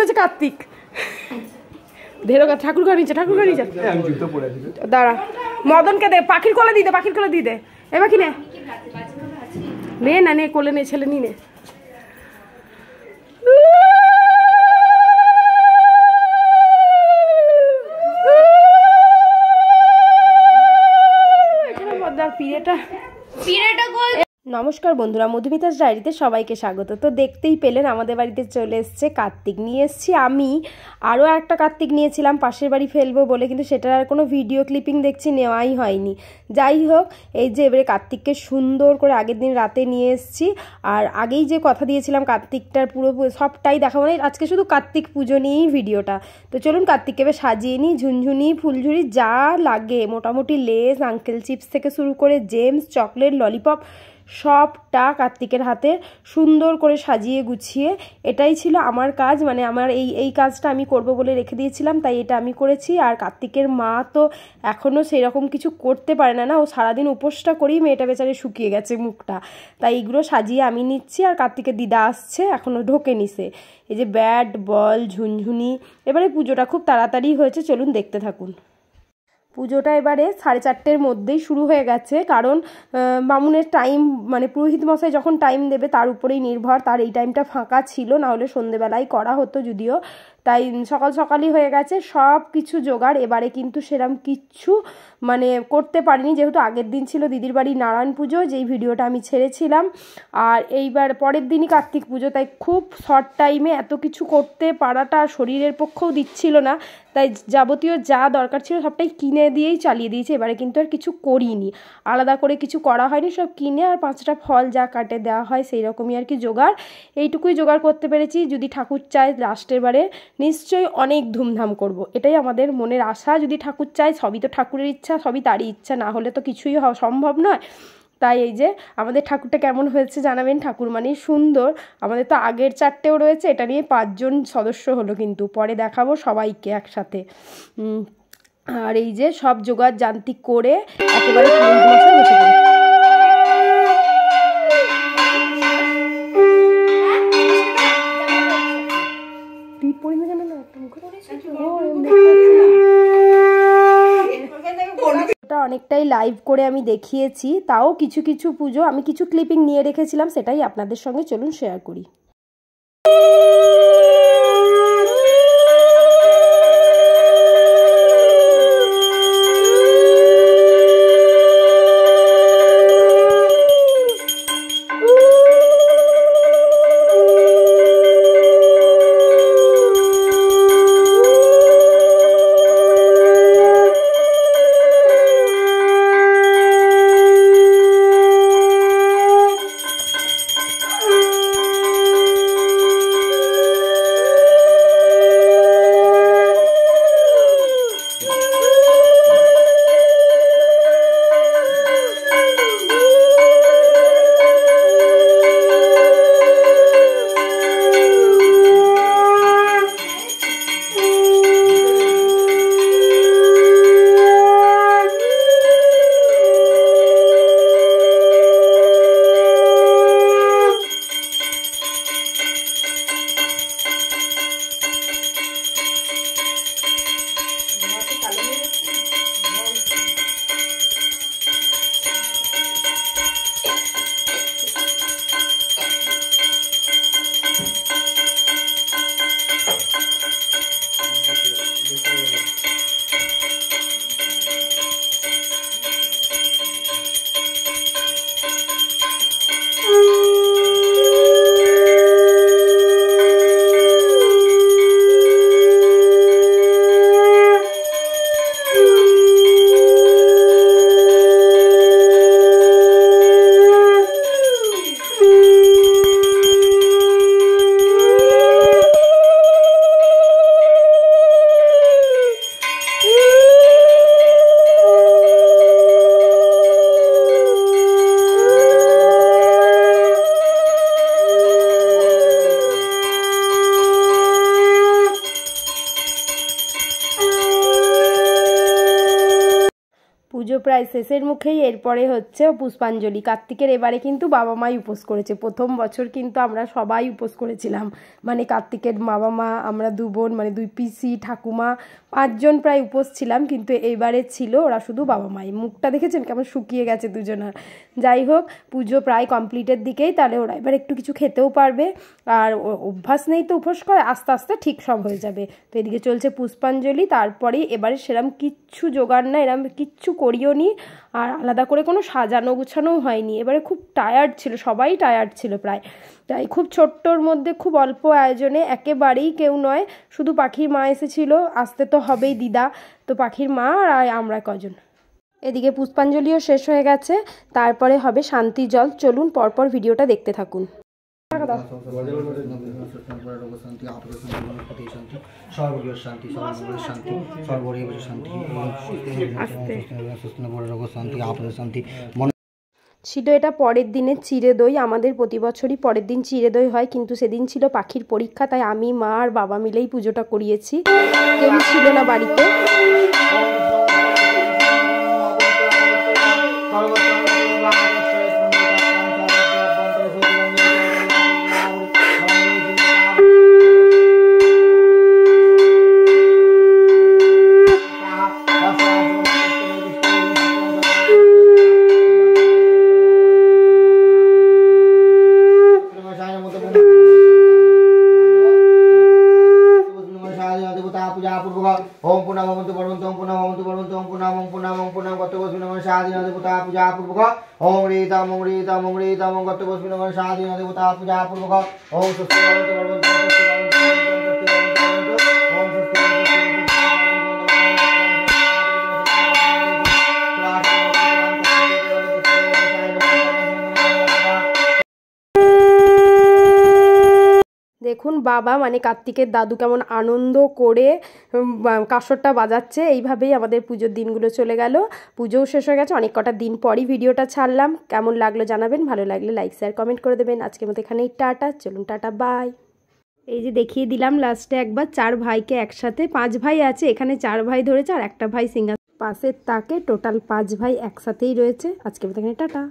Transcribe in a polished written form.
হচ্ছে কার্তিক। ধেরো ঠাকুর ঘর নিচে, ঠাকুর ঘর নিচে দাঁড়া। মদনকে দে, পাখির কোলে দিয়ে দে, পাখির কোলে দিয়ে দে। এবার কি নে না নে, কোলে নে, ছেলে নি নে। নমস্কার বন্ধুরা, মধুমিতাস ডায়েরিতে সবাইকে স্বাগত। তো দেখতেই পেলেন আমাদের বাড়িতে চলে এসছে কার্তিক। নিয়ে এসছি আমি, আরও একটা কার্তিক নিয়েছিলাম পাশের বাড়ি ফেলবো বলে, কিন্তু সেটার আর কোনো ভিডিও ক্লিপিং দেখছি নেওয়াই হয়নি। যাই হোক, এই যে এবারে কার্তিককে সুন্দর করে আগের দিন রাতে নিয়ে এসছি। আর আগেই যে কথা দিয়েছিলাম কার্তিকটার পুরো সবটাই দেখাবো না, আজকে শুধু কার্তিক পুজো নিয়েই ভিডিওটা। তো চলুন কার্তিককে এবার সাজিয়ে নিই। ঝুনঝুনি, ফুলঝুরি যা লাগে মোটামুটি, লেস, আঙ্কেল চিপস থেকে শুরু করে জেমস, চকলেট, ললিপপ সবটা কার্তিকের হাতে সুন্দর করে সাজিয়ে গুছিয়ে, এটাই ছিল আমার কাজ। মানে আমার এই কাজটা আমি করব বলে রেখে দিয়েছিলাম, তাই এটা আমি করেছি। আর কার্তিকের মা তো এখনও সেই রকম কিছু করতে পারে না, ও সারাদিন উপোসটা করেই মেয়েটা বেচারে শুকিয়ে গেছে মুখটা, তাই এইগুলো সাজিয়ে আমি নিচ্ছি। আর কার্তিকের দিদা আসছে, এখনও ঢোকে নিছে। এই যে ব্যাট বল, ঝুনঝুনি, এবারে পুজোটা খুব তাড়াতাড়ি হয়েছে, চলুন দেখতে থাকুন। পুজোটা এবারে 4:30-র মধ্যেই শুরু হয়ে গেছে, কারণ বামুনের টাইম, মানে পুরোহিত মশাই যখন টাইম দেবে তার উপরেই নির্ভর। তার এই টাইমটা ফাঁকা ছিল, না হলে সন্ধেবেলায় করা হতো যদিও, তাই সকাল সকালই হয়ে গেছে সব কিছু জোগাড়। এবারে কিন্তু সেরকম কিচ্ছু মানে করতে পারিনি, যেহেতু আগের দিন ছিল দিদির বাড়ি নারায়ণ পুজো, যেই ভিডিওটা আমি ছেড়েছিলাম। আর এইবার পরের দিনই কার্তিক পুজো, তাই খুব শর্ট টাইমে এত কিছু করতে পারাটা শরীরের পক্ষেও দিচ্ছিল না, তাই যাবতীয় যা দরকার ছিল সবটাই কিনে দিয়েই চালিয়ে দিয়েছি। এবারে কিন্তু আর কিছু করিনি, আলাদা করে কিছু করা হয়নি, সব কিনে আর 5টা ফল যা কাটে দেওয়া হয় সেই রকমই আর কি জোগাড়। এইটুকুই জোগাড় করতে পেরেছি। যদি ঠাকুর চায় লাস্টের বারে নিশ্চয়ই অনেক ধুমধাম করব, এটাই আমাদের মনের আশা। যদি ঠাকুর চায়, সবই তো ঠাকুরের ইচ্ছা, সবই তারই ইচ্ছা, না হলে তো কিছুই সম্ভব নয়। তাই এই যে আমাদের ঠাকুরটা কেমন হয়েছে জানাবেন। ঠাকুর মানেই সুন্দর। আমাদের তো আগের 4টেও রয়েছে, এটা নিয়ে 5 জন সদস্য হলো, কিন্তু পরে দেখাবো সবাইকে একসাথে। আর এই যে সব জোগাড় যান্ত্রিক করে একেবারে বসে বসে অনেকটাই লাইভ করে আমি দেখিয়েছি, তাও কিছু কিছু পুজো আমি কিছু ক্লিপিং নিয়ে রেখেছিলাম, সেটাই আপনাদের সঙ্গে চলুন শেয়ার করি। প্রায় শেষের মুখেই। এরপরে হচ্ছে পুষ্পাঞ্জলি। কার্তিকের এবারে কিন্তু বাবা মাই উপোস করেছে। প্রথম বছর কিন্তু আমরা সবাই উপোস করেছিলাম, মানে কার্তিকের বাবা মা, আমরা 2 বোন, মানে 2 পিসি, ঠাকুমা, 5 জন প্রায় উপোস ছিলাম। কিন্তু এইবারে ছিল ওরা শুধু বাবা মাই। মুখটা দেখেছেন কেমন শুকিয়ে গেছে দুজনার। যাই হোক, পুজো প্রায় কমপ্লিটের দিকেই, তাহলে ওরা এবার একটু কিছু খেতেও পারবে। আর অভ্যাস নেই তো উপোস করে, আস্তে আস্তে ঠিক সব হয়ে যাবে। তো এদিকে চলছে পুষ্পাঞ্জলি। তারপরে এবারে সেরকম কিচ্ছু জোগাড় না, এরম কিচ্ছু করিও নি। আর আলাদা করে কোনো সাজানো গুছানোও হয়নি। এবারে খুব টায়ার্ড ছিল, সবাই টায়ার্ড ছিল প্রায়। তাই খুব ছোট্টর মধ্যে খুব অল্প আয়োজনে, একেবারেই কেউ নয়, শুধু পাখির মা এসেছিল, আসতে তো হবেই দিদা, তো পাখির মা আর আমরা কজন। এদিকে পুষ্পাঞ্জলিও শেষ হয়ে গেছে, তারপরে হবে শান্তি জল। চলুন পরপর ভিডিওটা দেখতে থাকুন। ছিল এটা পরের দিনের চিড়ে দই। আমাদের প্রতি বছরই পরের দিন চিড়ে দই হয়, কিন্তু সেদিন ছিল পাখির পরীক্ষা, তাই আমি, মা আর বাবা মিলেই পুজোটা করিয়েছি। কেউ ছিল না বাড়িতে। ओम पुनः भवन्तु पर्वन्तु ओम पुनः भवन्तु पर्वन्तु ओम पुनः गतवस्मिन् नमः शादिना देवता पूजा पूर्वक ओम रीताम गतवस्मिन् नमः शादिना देवता पूजा पूर्वक ओम स्वस्ति भवन्तु पर्वन्तु ओम स्वस्ति দেখুন বাবা মানে কার্তিকের দাদু কেমন আনন্দ করে কাঁসরটা বাজাচ্ছে। এইভাবেই আমাদের পুজোর দিনগুলো চলে গেল। পুজোও শেষ হয়ে গেছে, অনেক কটা দিন পরই ভিডিওটা ছাড়লাম। কেমন লাগলো জানাবেন, ভালো লাগলে লাইক শেয়ার কমেন্ট করে দেবেন। আজকের মতো এখানেই টাটা। চলুন টাটা, বাই। এই যে দেখিয়ে দিলাম লাস্টে একবার 4 ভাইকে একসাথে। 5 ভাই আছে, এখানে 4 ভাই ধরেছে আর একটা ভাই সিঙ্গার পাশের তাকে, টোটাল 5 ভাই একসাথেই রয়েছে। আজকের মতো এখানে টাটা।